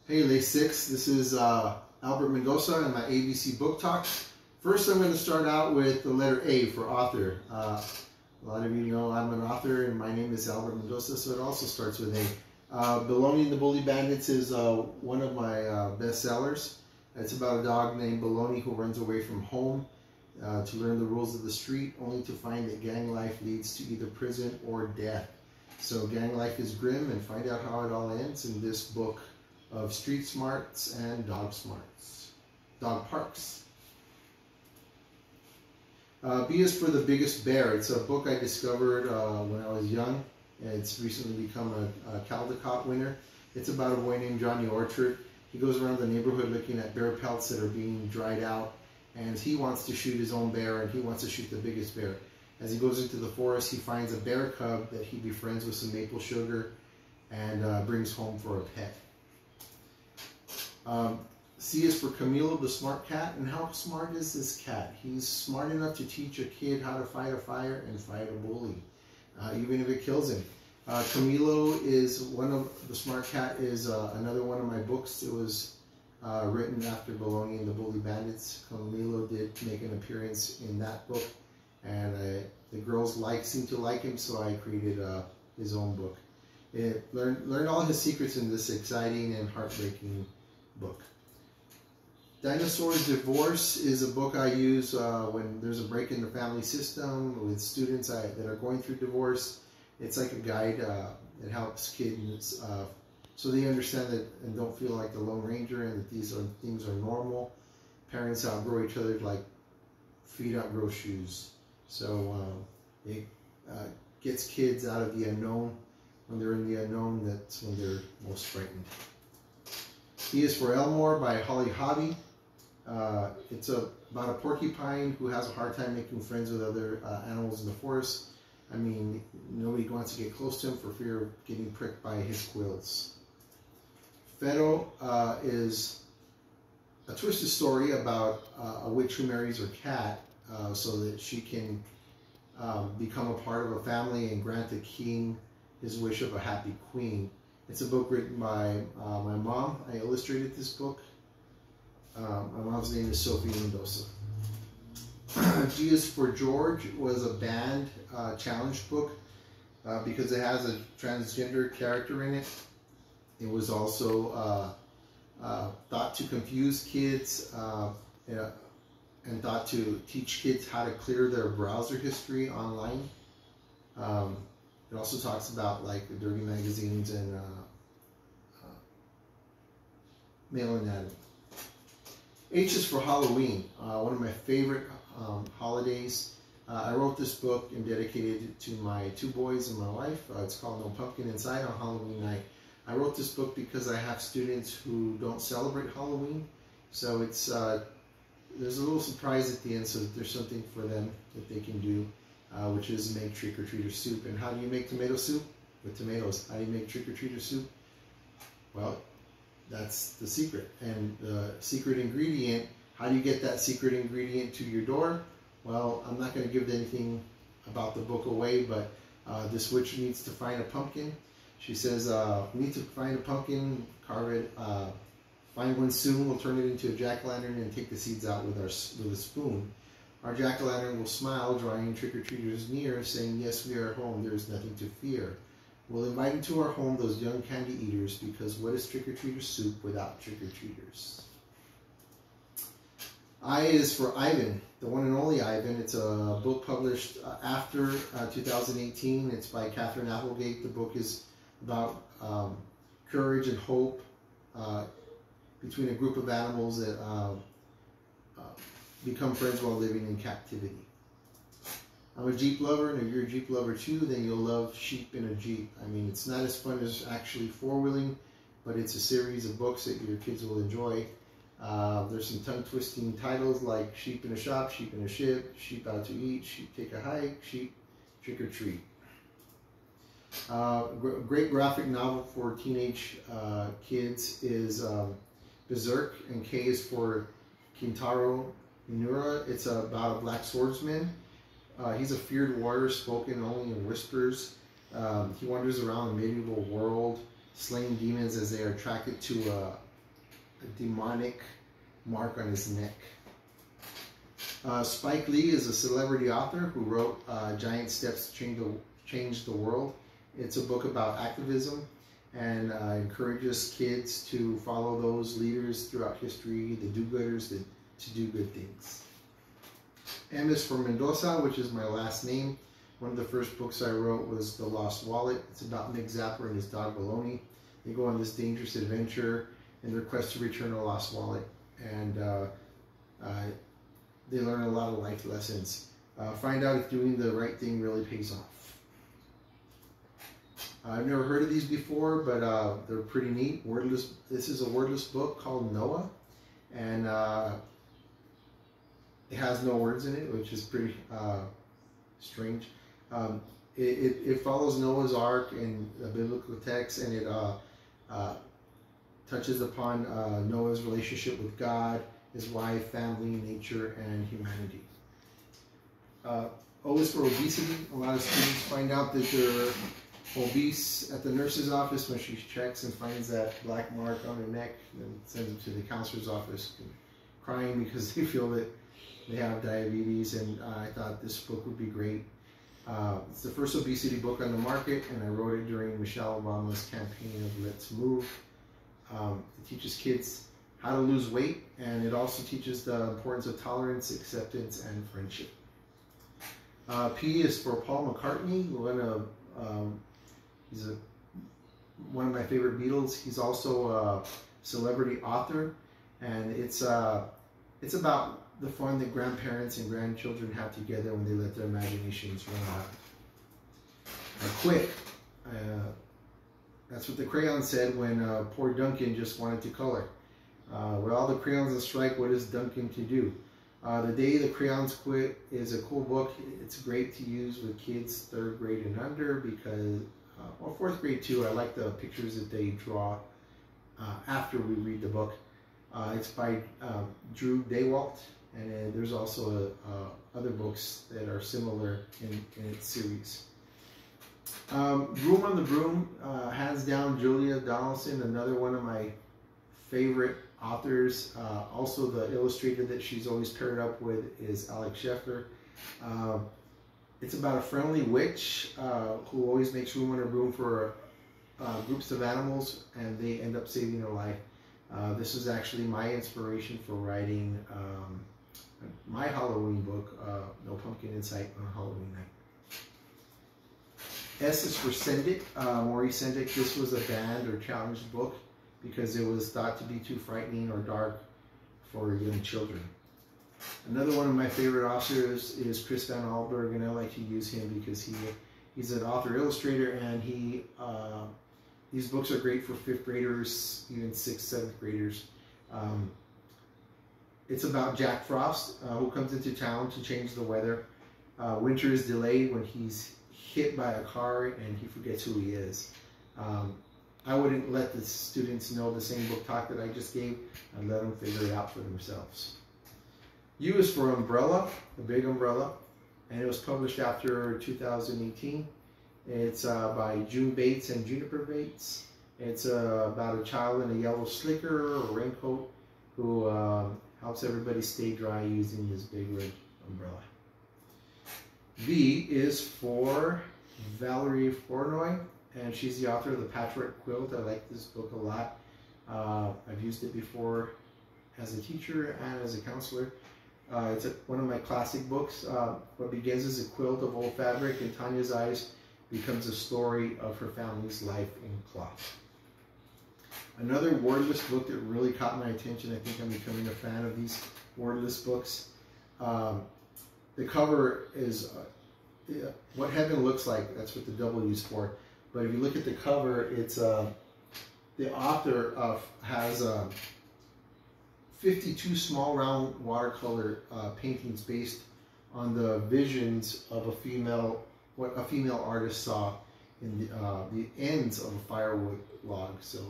Hey, Lay 6, this is Albert Mendoza and my ABC Book Talk. First, I'm going to start out with the letter A for author. A lot of you know I'm an author and my name is Albert Mendoza, so it also starts with A. Baloney and the Bully Bandits is one of my best sellers. It's about a dog named Baloney who runs away from home to learn the rules of the street, only to find that gang life leads to either prison or death. So gang life is grim, and find out how it all ends in this book of street smarts and dog smarts. Dog parks. B is for the Biggest Bear. It's a book I discovered when I was young. It's recently become a Caldecott winner. It's about a boy named Johnny Orchard. He goes around the neighborhood looking at bear pelts that are being dried out, and he wants to shoot his own bear, and he wants to shoot the biggest bear. As he goes into the forest, he finds a bear cub that he befriends with some maple sugar and brings home for a pet. C is for Camilo the Smart Cat. And how smart is this cat? He's smart enough to teach a kid how to fight a fire and fight a bully, even if it kills him. Camilo is one of the Smart Cat is another one of my books. It was written after Baloney and the Bully Bandits. Camilo did make an appearance in that book, and the girls seemed to like him, so I created his own book. Learned all his secrets in this exciting and heartbreaking book. Dinosaur's Divorce is a book I use when there's a break in the family system with students that are going through divorce. It's like a guide that helps kids so they understand that and don't feel like the Lone Ranger, and that these things are normal. Parents outgrow each other like feet outgrow shoes. So it gets kids out of the unknown. When they're in the unknown, that's when they're most frightened. E is for Elmore by Holly Hobby. It's about a porcupine who has a hard time making friends with other animals in the forest. I mean, nobody wants to get close to him for fear of getting pricked by his quills. Fero is a twisted story about a witch who marries her cat so that she can become a part of a family and grant the king his wish of a happy queen. It's a book written by my mom. I illustrated this book. My mom's name is Sophie Mendoza. G is for George was a banned challenge book because it has a transgender character in it. It was also thought to confuse kids and thought to teach kids how to clear their browser history online. It also talks about like the dirty magazines and male anatomy. H is for Halloween, one of my favorite holidays. I wrote this book and dedicated it to my two boys and my wife. It's called No Pumpkin Inside on Halloween night. I wrote this book because I have students who don't celebrate Halloween, so it's there's a little surprise at the end, so there's something for them that they can do, which is make trick-or-treater soup. And how do you make tomato soup? With tomatoes. How do you make trick-or-treater soup? Well, that's the secret. And the secret ingredient, how do you get that secret ingredient to your door? Well, I'm not going to give anything about the book away, but this witch needs to find a pumpkin. She says, we need to find a pumpkin, carve it, find one soon, we'll turn it into a jack-o'-lantern and take the seeds out with a spoon. Our jack-o'-lantern will smile, drawing trick-or-treaters near, saying, yes, we are home, there is nothing to fear. We'll invite into our home those young candy eaters, because what is trick-or-treater soup without trick-or-treaters? I is for Ivan, the one and only Ivan. It's a book published after 2018. It's by Catherine Applegate. The book is about courage and hope between a group of animals that become friends while living in captivity. I'm a Jeep lover, and if you're a Jeep lover too, then you'll love Sheep in a Jeep. I mean, it's not as fun as actually four-wheeling, but it's a series of books that your kids will enjoy. There's some tongue-twisting titles like Sheep in a Shop, Sheep in a Ship, Sheep Out to Eat, Sheep Take a Hike, Sheep Trick or Treat. Great graphic novel for teenage kids is Berserk, and K is for Kintaro Minura. It's about a black swordsman. He's a feared warrior, spoken only in whispers. He wanders around the medieval world, slaying demons as they are attracted to demonic mark on his neck. Spike Lee is a celebrity author who wrote Giant Steps to Change the World. It's a book about activism and encourages kids to follow those leaders throughout history, the do-gooders, to do good things. M is for Mendoza, which is my last name. One of the first books I wrote was The Lost Wallet. It's about Nick Zapper and his dog Baloney. They go on this dangerous adventure in their quest to return a lost wallet, and they learn a lot of life lessons. Find out if doing the right thing really pays off. I've never heard of these before, but they're pretty neat. Wordless. This is a wordless book called Noah, and it has no words in it, which is pretty strange. It follows Noah's Ark in the biblical text, and it touches upon Noah's relationship with God, his wife, family, nature, and humanity. O is for obesity. A lot of students find out that they're obese at the nurse's office when she checks and finds that black mark on her neck, and sends them to the counselor's office crying because they feel that they have diabetes. And I thought this book would be great. It's the first obesity book on the market, and I wrote it during Michelle Obama's campaign of Let's Move. It teaches kids how to lose weight, and it also teaches the importance of tolerance, acceptance, and friendship. P is for Paul McCartney. He's one of my favorite Beatles. He's also a celebrity author, and it's about the fun that grandparents and grandchildren have together when they let their imaginations run out. Quick. That's what the crayon said when poor Duncan just wanted to color. With all the crayons on strike, what is Duncan to do? The Day the Crayons Quit is a cool book. It's great to use with kids 3rd grade and under because, well, 4th grade too. I like the pictures that they draw after we read the book. It's by Drew Daywalt, and there's also other books that are similar in its series. Room on the Broom, hands down, Julia Donaldson, another one of my favorite authors. Also, the illustrator that she's always paired up with is Alex Scheffler. It's about a friendly witch who always makes room on her broom for groups of animals, and they end up saving her life. This was actually my inspiration for writing my Halloween book, No Pumpkin in Sight on Halloween night. S is for Sendik, Maurice Sendik. This was a banned or challenged book because it was thought to be too frightening or dark for young children. Another one of my favorite authors is Chris Van Allsburg, and I like to use him because he's an author illustrator, and these books are great for 5th graders, even 6th, 7th graders. It's about Jack Frost, who comes into town to change the weather. Winter is delayed when he's hit by a car and he forgets who he is. I wouldn't let the students know the same book talk that I just gave. I'd let them figure it out for themselves. U is for Umbrella, the big umbrella, and it was published after 2018. It's by June Bates and Juniper Bates. It's about a child in a yellow slicker or raincoat who helps everybody stay dry using this big red umbrella. V is for Valerie Flournoy, and she's the author of The Patchwork Quilt. I like this book a lot. I've used it before as a teacher and as a counselor. It's one of my classic books. What begins as a quilt of old fabric in Tanya's eyes becomes a story of her family's life in cloth. Another wordless book that really caught my attention, I think I'm becoming a fan of these wordless books. The cover is What Heaven Looks Like. That's what the W is for. But if you look at the cover, it's the author has 52 small round watercolor paintings based on the visions of what a female artist saw in the ends of a firewood log. So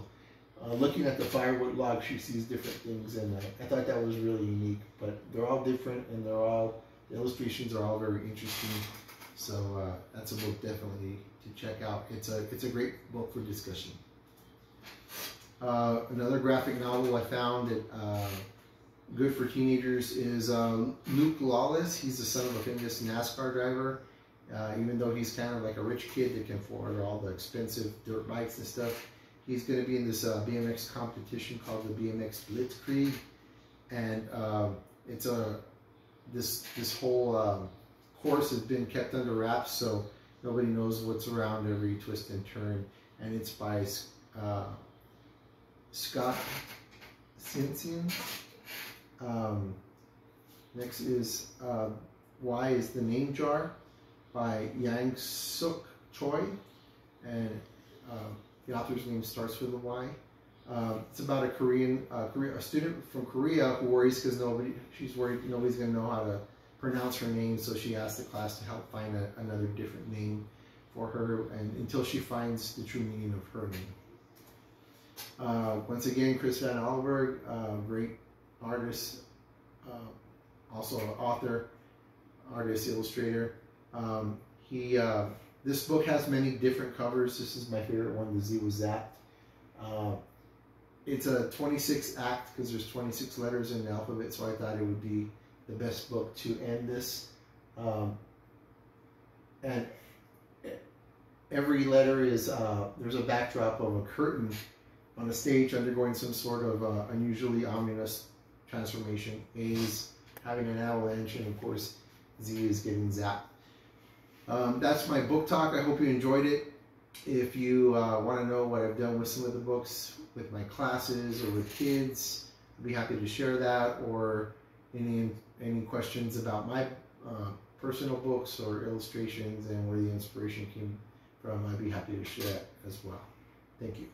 looking at the firewood log, she sees different things, and I thought that was really unique. But they're all different, and the illustrations are all very interesting. So that's a book definitely to check out. It's a great book for discussion. Another graphic novel I found that good for teenagers is Luke Lawless. He's the son of a famous NASCAR driver. Even though he's kind of like a rich kid that can afford all the expensive dirt bikes and stuff, he's going to be in this BMX competition called the BMX Blitzkrieg, and it's this whole course has been kept under wraps, so nobody knows what's around every twist and turn. And it's by Scott Simpson. Next is Why is the Name Jar by Yang Suk Choi, and the author's name starts with a Y. It's about a student from Korea who worries because she's worried nobody's going to know how to pronounce her name, so she asked the class to help find another different name for her, and until she finds the true meaning of her name. Once again, Chris Van Allsburg, great artist, also an author, artist, illustrator. This book has many different covers. This is my favorite one, The Z Was That. It's a 26 act because there's 26 letters in the alphabet, so I thought it would be the best book to end this. And every letter is, there's a backdrop of a curtain on a stage undergoing some sort of unusually ominous transformation. A is having an avalanche, and of course Z is getting zapped. That's my book talk. I hope you enjoyed it. If you want to know what I've done with some of the books with my classes or with kids, I'd be happy to share that, or any questions about my personal books or illustrations and where the inspiration came from, I'd be happy to share that as well. Thank you.